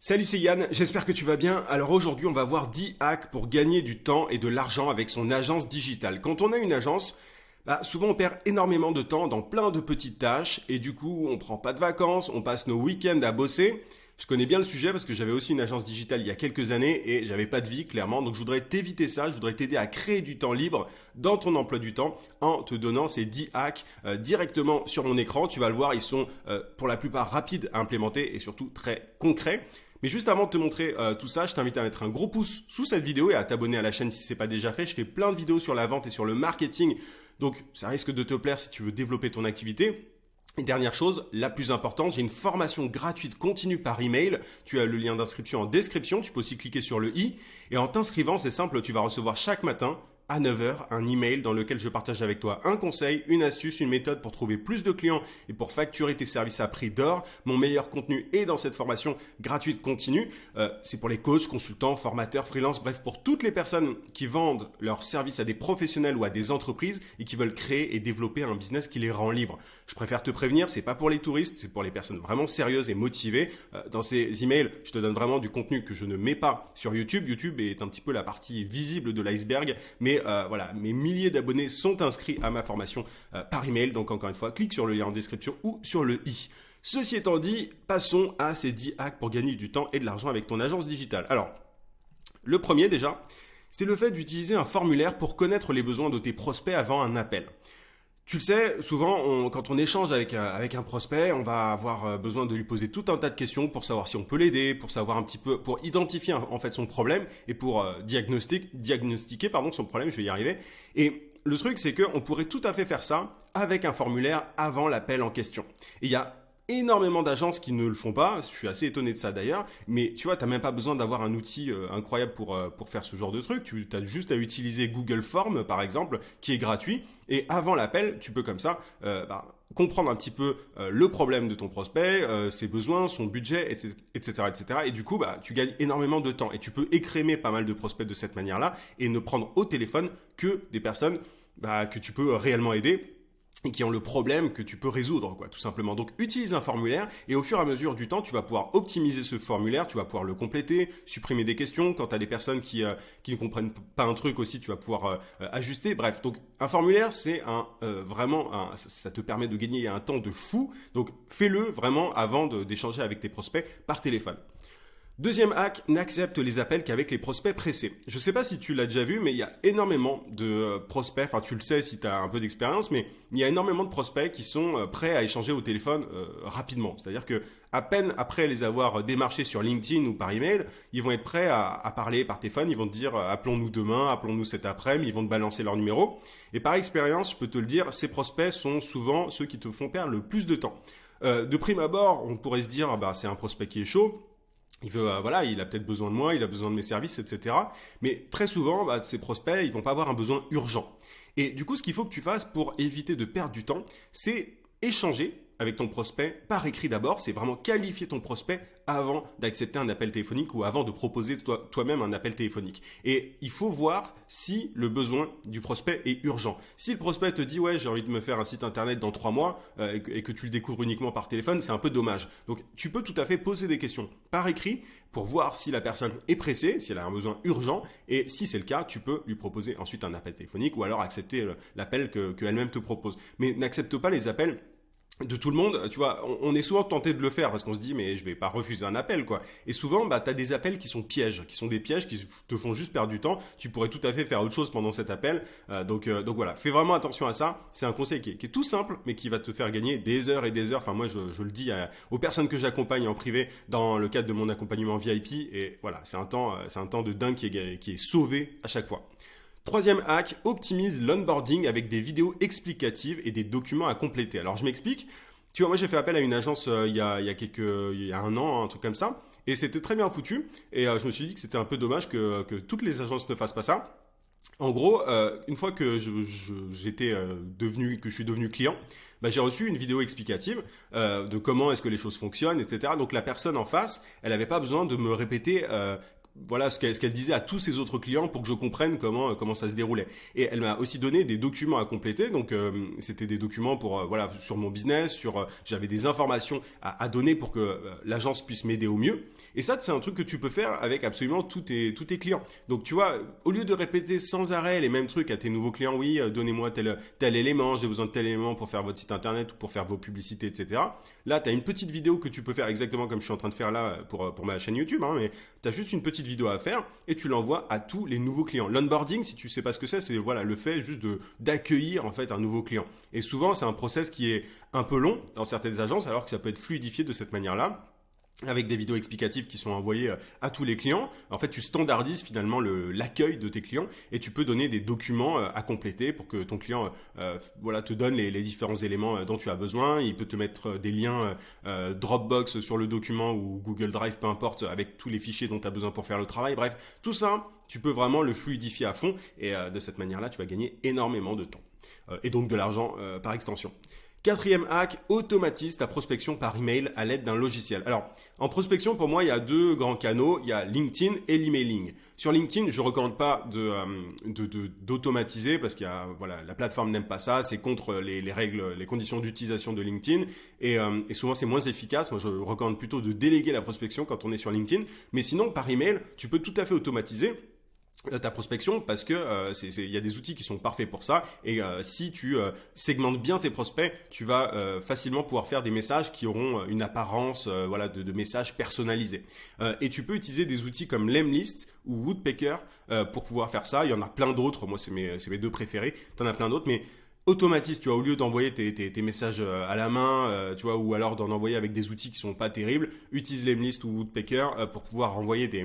Salut, c'est Yann, j'espère que tu vas bien. Alors aujourd'hui, on va voir 10 hacks pour gagner du temps et de l'argent avec son agence digitale. Quand on a une agence, souvent on perd énormément de temps dans plein de petites tâches et du coup, on prend pas de vacances, on passe nos week-ends à bosser. Je connais bien le sujet parce que j'avais aussi une agence digitale il y a quelques années et j'avais pas de vie clairement. Donc je voudrais t'éviter ça, je voudrais t'aider à créer du temps libre dans ton emploi du temps en te donnant ces 10 hacks directement sur mon écran. Tu vas le voir, ils sont pour la plupart rapides à implémenter et surtout très concrets. Mais juste avant de te montrer tout ça, je t'invite à mettre un gros pouce sous cette vidéo et à t'abonner à la chaîne si ce n'est pas déjà fait. Je fais plein de vidéos sur la vente et sur le marketing, donc ça risque de te plaire si tu veux développer ton activité. Et dernière chose, la plus importante, j'ai une formation gratuite continue par email. Tu as le lien d'inscription en description, tu peux aussi cliquer sur le i. Et en t'inscrivant, c'est simple, tu vas recevoir chaque matin à 9 heures un email dans lequel je partage avec toi un conseil, une astuce, une méthode pour trouver plus de clients et pour facturer tes services à prix d'or. Mon meilleur contenu est dans cette formation gratuite continue. C'est pour les coachs, consultants, formateurs, freelance, bref, pour toutes les personnes qui vendent leurs services à des professionnels ou à des entreprises et qui veulent créer et développer un business qui les rend libres. Je préfère te prévenir, c'est pas pour les touristes, c'est pour les personnes vraiment sérieuses et motivées. Dans ces emails, je te donne vraiment du contenu que je ne mets pas sur YouTube. YouTube est un petit peu la partie visible de l'iceberg, mais voilà, mes milliers d'abonnés sont inscrits à ma formation par email. Donc encore une fois, clique sur le lien en description ou sur le i. Ceci étant dit, passons à ces 10 hacks pour gagner du temps et de l'argent avec ton agence digitale. Alors, le premier déjà, c'est le fait d'utiliser un formulaire pour connaître les besoins de tes prospects avant un appel. Tu le sais, souvent, quand on échange avec un prospect, on va avoir besoin de lui poser tout un tas de questions pour savoir si on peut l'aider, pour savoir un petit peu, pour identifier en fait son problème et pour diagnostiquer son problème, je vais y arriver. Et le truc, c'est qu'on pourrait tout à fait faire ça avec un formulaire avant l'appel en question. Et il y a énormément d'agences qui ne le font pas, je suis assez étonné de ça d'ailleurs, mais tu vois, tu n'as même pas besoin d'avoir un outil incroyable pour faire ce genre de truc, tu as juste à utiliser Google Forms par exemple, qui est gratuit, et avant l'appel, tu peux comme ça comprendre un petit peu le problème de ton prospect, ses besoins, son budget, etc. Et du coup, tu gagnes énormément de temps, et tu peux écrémer pas mal de prospects de cette manière-là, et ne prendre au téléphone que des personnes que tu peux réellement aider, et qui ont le problème que tu peux résoudre, quoi, tout simplement. Donc, utilise un formulaire et au fur et à mesure du temps, tu vas pouvoir optimiser ce formulaire, tu vas pouvoir le compléter, supprimer des questions. Quand tu as des personnes qui ne comprennent pas un truc aussi, tu vas pouvoir ajuster. Bref, donc un formulaire, c'est ça te permet de gagner un temps de fou. Donc, fais-le vraiment avant d'échanger avec tes prospects par téléphone. Deuxième hack, n'accepte les appels qu'avec les prospects pressés. Je ne sais pas si tu l'as déjà vu, mais il y a énormément de prospects, enfin tu le sais si tu as un peu d'expérience, mais il y a énormément de prospects qui sont prêts à échanger au téléphone rapidement. C'est-à-dire que à peine après les avoir démarchés sur LinkedIn ou par email, ils vont être prêts à parler par téléphone, ils vont te dire appelons-nous demain, appelons-nous cet après-midi, ils vont te balancer leur numéro. Et par expérience, je peux te le dire, ces prospects sont souvent ceux qui te font perdre le plus de temps. De prime abord, on pourrait se dire c'est un prospect qui est chaud. Il veut, il a peut-être besoin de moi, il a besoin de mes services, etc. Mais très souvent, ces prospects, ils vont pas avoir un besoin urgent. Et du coup, ce qu'il faut que tu fasses pour éviter de perdre du temps, c'est échanger avec ton prospect par écrit d'abord. C'est vraiment qualifier ton prospect avant d'accepter un appel téléphonique ou avant de proposer toi-même un appel téléphonique. Et il faut voir si le besoin du prospect est urgent. Si le prospect te dit ouais, j'ai envie de me faire un site internet dans 3 mois et que tu le découvres uniquement par téléphone, c'est un peu dommage. Donc tu peux tout à fait poser des questions par écrit pour voir si la personne est pressée, si elle a un besoin urgent, et si c'est le cas, tu peux lui proposer ensuite un appel téléphonique ou alors accepter l'appel qu'elle-même te propose. Mais n'accepte pas les appels de tout le monde, tu vois, on est souvent tenté de le faire parce qu'on se dit mais je vais pas refuser un appel quoi. Et souvent tu as des appels qui sont pièges, qui sont des pièges qui te font juste perdre du temps. Tu pourrais tout à fait faire autre chose pendant cet appel. Donc voilà, fais vraiment attention à ça. C'est un conseil qui est tout simple mais qui va te faire gagner des heures et des heures. Enfin moi je le dis aux personnes que j'accompagne en privé dans le cadre de mon accompagnement VIP et voilà, c'est un temps de dingue qui est sauvé à chaque fois. Troisième hack, optimise l'onboarding avec des vidéos explicatives et des documents à compléter. Alors je m'explique. Tu vois, moi j'ai fait appel à une agence il y a un an, un truc comme ça, et c'était très bien foutu. Et je me suis dit que c'était un peu dommage que toutes les agences ne fassent pas ça. En gros, une fois que je suis devenu client, j'ai reçu une vidéo explicative de comment est-ce que les choses fonctionnent, etc. Donc la personne en face, elle n'avait pas besoin de me répéter voilà ce qu'elle disait à tous ses autres clients pour que je comprenne comment ça se déroulait. Et elle m'a aussi donné des documents à compléter. Donc c'était des documents pour voilà sur mon business, j'avais des informations à donner pour que l'agence puisse m'aider au mieux. Et ça, c'est un truc que tu peux faire avec absolument tous tes clients. Donc tu vois, au lieu de répéter sans arrêt les mêmes trucs à tes nouveaux clients, oui, donnez-moi tel élément, j'ai besoin de tel élément pour faire votre site internet ou pour faire vos publicités, etc. Là, tu as une petite vidéo que tu peux faire exactement comme je suis en train de faire là pour ma chaîne YouTube, hein, mais tu as juste une petite vidéo à faire et tu l'envoies à tous les nouveaux clients. L'onboarding, si tu sais pas ce que c'est voilà le fait juste d'accueillir en fait un nouveau client. Et souvent, c'est un process qui est un peu long dans certaines agences, alors que ça peut être fluidifié de cette manière-là, avec des vidéos explicatives qui sont envoyées à tous les clients. En fait, tu standardises finalement l'accueil de tes clients et tu peux donner des documents à compléter pour que ton client voilà, te donne les différents éléments dont tu as besoin. Il peut te mettre des liens Dropbox sur le document ou Google Drive, peu importe, avec tous les fichiers dont tu as besoin pour faire le travail. Bref, tout ça, tu peux vraiment le fluidifier à fond et de cette manière-là, tu vas gagner énormément de temps et donc de l'argent par extension. Quatrième hack, automatise ta prospection par email à l'aide d'un logiciel. Alors, en prospection, pour moi, il y a deux grands canaux. Il y a LinkedIn et l'emailing. Sur LinkedIn, je ne recommande pas d'automatiser parce qu'il y a, voilà, la plateforme n'aime pas ça. C'est contre les règles, les conditions d'utilisation de LinkedIn. Et souvent, c'est moins efficace. Moi, je recommande plutôt de déléguer la prospection quand on est sur LinkedIn. Mais sinon, par email, tu peux tout à fait automatiser ta prospection parce que il y a des outils qui sont parfaits pour ça et si tu segmentes bien tes prospects, tu vas facilement pouvoir faire des messages qui auront une apparence voilà de messages personnalisés. Et tu peux utiliser des outils comme Lemlist ou Woodpecker pour pouvoir faire ça. Il y en a plein d'autres. Moi, c'est mes deux préférés. Tu en as plein d'autres, mais automatise, tu vois, au lieu d'envoyer tes messages à la main, tu vois, ou alors d'en envoyer avec des outils qui sont pas terribles, utilise Lemlist ou Woodpecker pour pouvoir envoyer des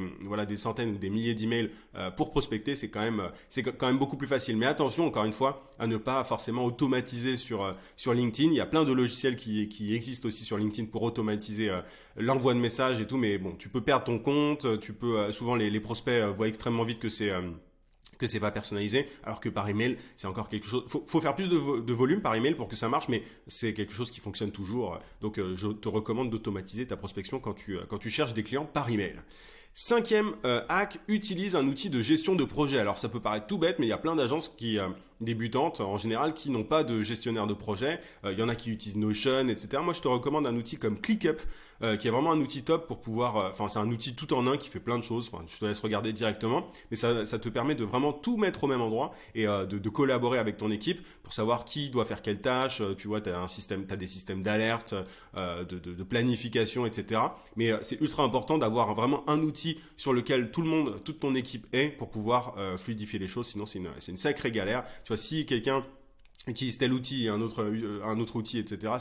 centaines ou des milliers d'emails pour prospecter. C'est quand même beaucoup plus facile. Mais attention, encore une fois, à ne pas forcément automatiser sur LinkedIn. Il y a plein de logiciels qui existent aussi sur LinkedIn pour automatiser l'envoi de messages et tout. Mais bon, tu peux perdre ton compte. Tu peux souvent les prospects voient extrêmement vite que c'est pas personnalisé, alors que par email, c'est encore quelque chose. Faut faire plus de volume par email pour que ça marche, mais c'est quelque chose qui fonctionne toujours. Donc, je te recommande d'automatiser ta prospection quand tu cherches des clients par email. Cinquième hack, utilise un outil de gestion de projet. Alors ça peut paraître tout bête, mais il y a plein d'agences débutantes en général qui n'ont pas de gestionnaire de projet. Il y en a qui utilisent Notion, etc. Moi je te recommande un outil comme ClickUp, qui est vraiment un outil top pour pouvoir. C'est un outil tout en un qui fait plein de choses. Je te laisse regarder directement, mais ça te permet de vraiment tout mettre au même endroit et de collaborer avec ton équipe pour savoir qui doit faire quelle tâche. Tu vois, t'as des systèmes d'alerte, de planification, etc. Mais c'est ultra important d'avoir vraiment un outil sur lequel toute ton équipe est pour pouvoir fluidifier les choses. Sinon, c'est une sacrée galère. Tu vois, si quelqu'un utilise tel outil et un autre outil, etc.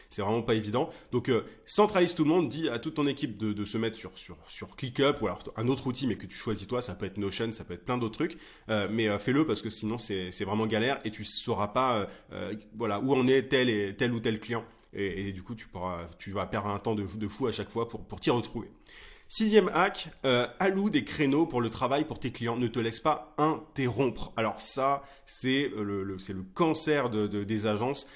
C'est vraiment pas évident. Donc, centralise tout le monde, dis à toute ton équipe de se mettre sur ClickUp ou alors un autre outil, mais que tu choisis toi. Ça peut être Notion, ça peut être plein d'autres trucs. Mais fais-le parce que sinon, c'est vraiment galère et tu sauras pas voilà, où en est tel ou tel client. Et du coup, tu vas perdre un temps de fou à chaque fois pour t'y retrouver. Sixième hack, alloue des créneaux pour le travail pour tes clients. Ne te laisse pas interrompre. Alors ça, c'est le cancer des agences.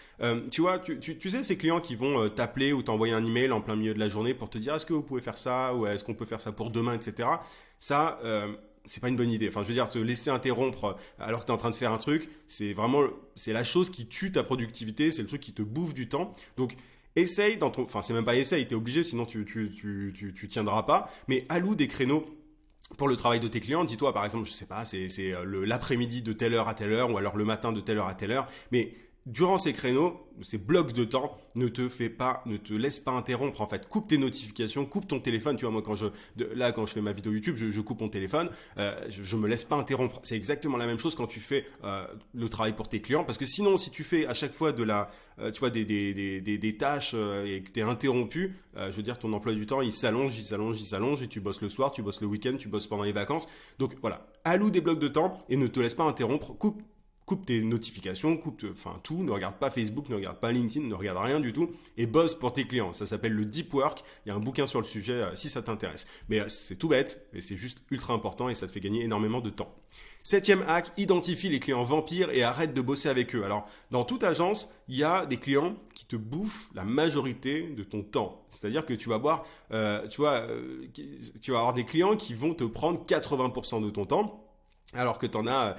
Tu vois, tu sais ces clients qui vont t'appeler ou t'envoyer un email en plein milieu de la journée pour te dire est-ce que vous pouvez faire ça ou est-ce qu'on peut faire ça pour demain, etc. Ça, c'est pas une bonne idée. Enfin, je veux dire, te laisser interrompre alors que tu es en train de faire un truc, c'est la chose qui tue ta productivité, c'est le truc qui te bouffe du temps. Donc, essaye c'est même pas essaye, t'es obligé, sinon tu tiendras pas, mais alloue des créneaux pour le travail de tes clients. Dis-toi, par exemple, je sais pas, c'est l'après-midi de telle heure à telle heure, ou alors le matin de telle heure à telle heure, mais durant ces créneaux, ces blocs de temps, ne te laisse pas interrompre. En fait, coupe tes notifications, coupe ton téléphone. Tu vois, moi, quand je fais ma vidéo YouTube, je coupe mon téléphone. Je me laisse pas interrompre. C'est exactement la même chose quand tu fais le travail pour tes clients, parce que sinon, si tu fais à chaque fois tu vois, des tâches et que t'es interrompu, je veux dire, ton emploi du temps, il s'allonge, et tu bosses le soir, tu bosses le week-end, tu bosses pendant les vacances. Donc voilà, alloue des blocs de temps et ne te laisse pas interrompre. coupe tes notifications, enfin tout, ne regarde pas Facebook, ne regarde pas LinkedIn, ne regarde rien du tout et bosse pour tes clients. Ça s'appelle le deep work. Il y a un bouquin sur le sujet si ça t'intéresse. Mais c'est tout bête, mais c'est juste ultra important et ça te fait gagner énormément de temps. Septième hack, identifie les clients vampires et arrête de bosser avec eux. Alors, dans toute agence, il y a des clients qui te bouffent la majorité de ton temps. C'est-à-dire que tu vas tu vas avoir des clients qui vont te prendre 80% de ton temps. Alors que t'en as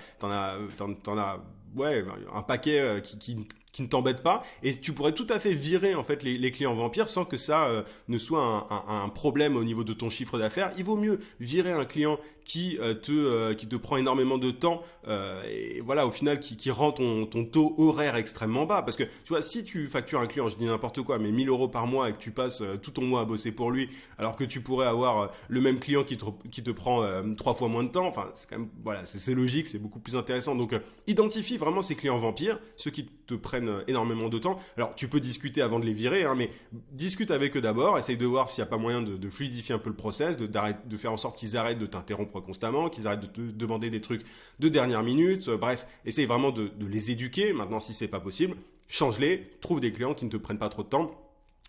ouais, un paquet qui ne t'embête pas et tu pourrais tout à fait virer en fait les clients vampires sans que ça ne soit un problème au niveau de ton chiffre d'affaires. Il vaut mieux virer un client qui te prend énormément de temps et voilà au final qui rend ton taux horaire extrêmement bas parce que tu vois si tu factures un client, je dis n'importe quoi, mais 1 000 € par mois et que tu passes tout ton mois à bosser pour lui alors que tu pourrais avoir le même client qui te prend 3 fois moins de temps, enfin c'est quand même voilà c'est logique, c'est beaucoup plus intéressant. Donc identifie vraiment ces clients vampires, ceux qui te prennent énormément de temps. Alors tu peux discuter avant de les virer, hein, mais discute avec eux d'abord, essaye de voir s'il n'y a pas moyen de fluidifier un peu le process, de faire en sorte qu'ils arrêtent de t'interrompre constamment, qu'ils arrêtent de te demander des trucs de dernière minute, bref, essaye vraiment de les éduquer. Maintenant si c'est pas possible, change-les, trouve des clients qui ne te prennent pas trop de temps.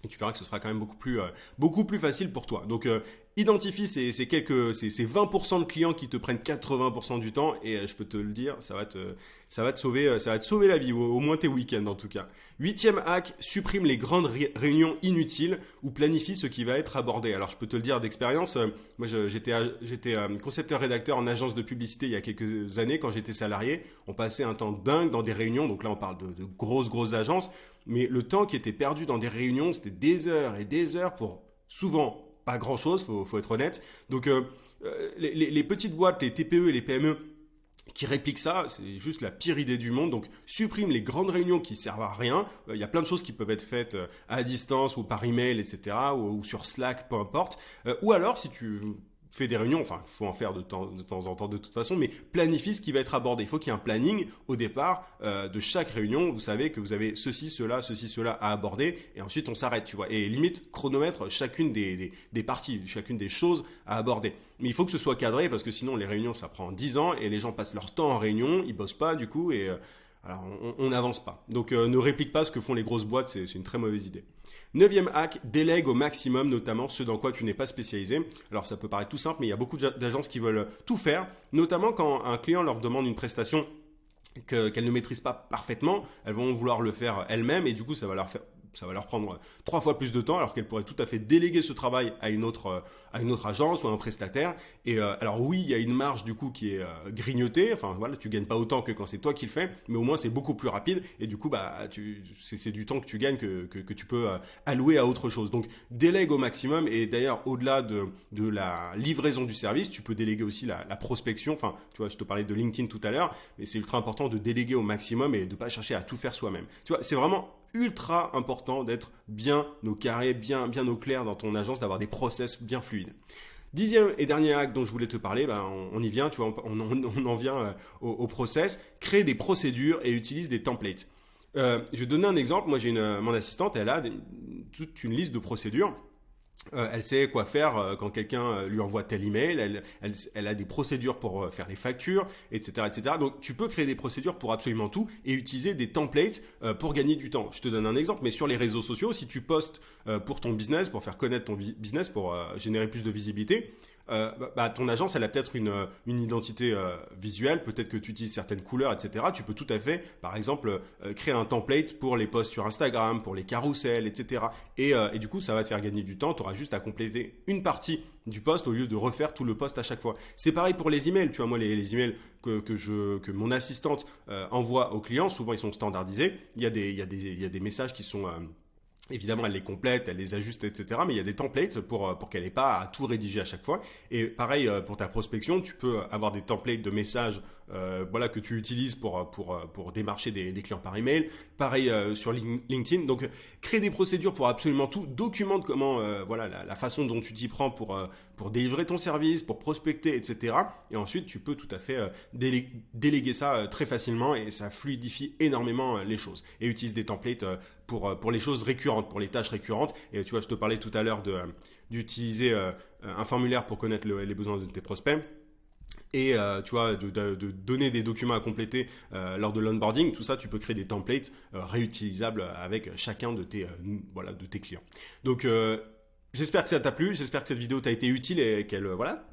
Et tu verras que ce sera quand même beaucoup plus facile pour toi. Donc, identifie ces 20% de clients qui te prennent 80% du temps et je peux te le dire, ça va te sauver la vie, ou au moins tes week-ends en tout cas. 8e hack, supprime les grandes réunions inutiles ou planifie ce qui va être abordé. Alors, je peux te le dire d'expérience, moi j'étais concepteur-rédacteur en agence de publicité il y a quelques années quand j'étais salarié. On passait un temps dingue dans des réunions, donc là on parle de grosses agences. Mais le temps qui était perdu dans des réunions, c'était des heures et des heures pour souvent pas grand-chose, faut être honnête. Donc les petites boîtes, les TPE et les PME qui répliquent ça, c'est juste la pire idée du monde. Donc supprime les grandes réunions qui servent à rien. Il y a plein de choses qui peuvent être faites à distance ou par email, etc. ou sur Slack, peu importe. Ou alors si tu fais des réunions, enfin, il faut en faire de temps en temps de toute façon, mais planifie ce qui va être abordé. Il faut qu'il y ait un planning au départ de chaque réunion. Vous savez que vous avez ceci, cela à aborder et ensuite on s'arrête, tu vois. Et limite, chronomètre chacune des parties, chacune des choses à aborder. Mais il faut que ce soit cadré parce que sinon les réunions ça prend 10 ans et les gens passent leur temps en réunion, ils bossent pas du coup et alors on n'avance pas. Donc ne réplique pas ce que font les grosses boîtes, c'est une très mauvaise idée. 9e hack, délègue au maximum, notamment ce dans quoi tu n'es pas spécialisé. Alors ça peut paraître tout simple, mais il y a beaucoup d'agences qui veulent tout faire, notamment quand un client leur demande une prestation qu'elles ne maîtrisent pas parfaitement, elles vont vouloir le faire elles-mêmes et du coup ça va leur prendre 3 fois plus de temps alors qu'elles pourraient tout à fait déléguer ce travail à une autre agence ou à un prestataire. Et alors oui, il y a une marge du coup qui est grignotée. Enfin voilà, tu gagnes pas autant que quand c'est toi qui le fais, mais au moins c'est beaucoup plus rapide et du coup c'est du temps que tu gagnes que tu peux allouer à autre chose. Donc délègue au maximum et d'ailleurs au-delà de la livraison du service, tu peux déléguer aussi la prospection. Enfin tu vois, je te parlais de LinkedIn tout à l'heure, mais c'est ultra important de déléguer au maximum et de pas chercher à tout faire soi-même. Tu vois, c'est vraiment ultra important d'être bien au carré, bien au clair dans ton agence, d'avoir des process bien fluides. 10e et dernier hack dont je voulais te parler, on y vient, tu vois, on en vient au process. Crée des procédures et utilise des templates. Je vais te donner un exemple. Moi, j'ai mon assistante, elle a toute une liste de procédures. Elle sait quoi faire quand quelqu'un lui envoie tel email, elle a des procédures pour faire les factures, etc. Donc tu peux créer des procédures pour absolument tout et utiliser des templates pour gagner du temps. Je te donne un exemple, mais sur les réseaux sociaux, si tu postes pour ton business, pour faire connaître ton business, pour générer plus de visibilité, ton agence, elle a peut-être une identité visuelle, peut-être que tu utilises certaines couleurs, etc. Tu peux tout à fait, par exemple, créer un template pour les posts sur Instagram, pour les carousels, etc. Et du coup, ça va te faire gagner du temps. Tu auras juste à compléter une partie du post au lieu de refaire tout le post à chaque fois. C'est pareil pour les emails. Tu vois, moi, les emails que mon assistante envoie aux clients, souvent ils sont standardisés. Il y a des messages qui sont évidemment, elle les complète, elle les ajuste, etc. Mais il y a des templates pour qu'elle n'ait pas à tout rédiger à chaque fois. Et pareil, pour ta prospection, tu peux avoir des templates de messages que tu utilises pour démarcher des clients par email. Pareil sur LinkedIn. Donc, crée des procédures pour absolument tout. Documente comment, la façon dont tu t'y prends pour délivrer ton service, pour prospecter, etc. Et ensuite, tu peux tout à fait déléguer ça très facilement et ça fluidifie énormément les choses. Et utilise des templates pour les choses récurrentes, pour les tâches récurrentes. Et tu vois, je te parlais tout à l'heure d'utiliser un formulaire pour connaître les besoins de tes prospects. et tu vois de donner des documents à compléter lors de l'onboarding. Tout ça, tu peux créer des templates réutilisables avec chacun de tes clients. Donc j'espère que ça t'a plu, j'espère que cette vidéo t'a été utile et qu'elle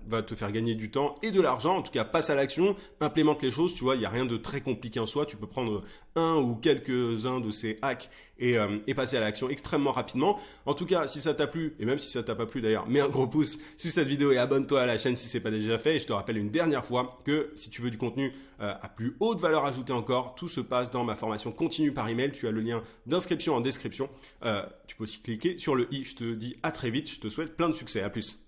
va te faire gagner du temps et de l'argent. En tout cas, passe à l'action, implémente les choses, tu vois, il n'y a rien de très compliqué en soi. Tu peux prendre un ou quelques-uns de ces hacks et passer à l'action extrêmement rapidement. En tout cas, si ça t'a plu, et même si ça t'a pas plu d'ailleurs, mets un gros pouce sur cette vidéo et abonne-toi à la chaîne si c'est pas déjà fait. Et je te rappelle une dernière fois que si tu veux du contenu à plus haute valeur ajoutée encore, tout se passe dans ma formation continue par email. Tu as le lien d'inscription en description. Tu peux aussi cliquer sur le i. Je te dis à très vite. Je te souhaite plein de succès. À plus.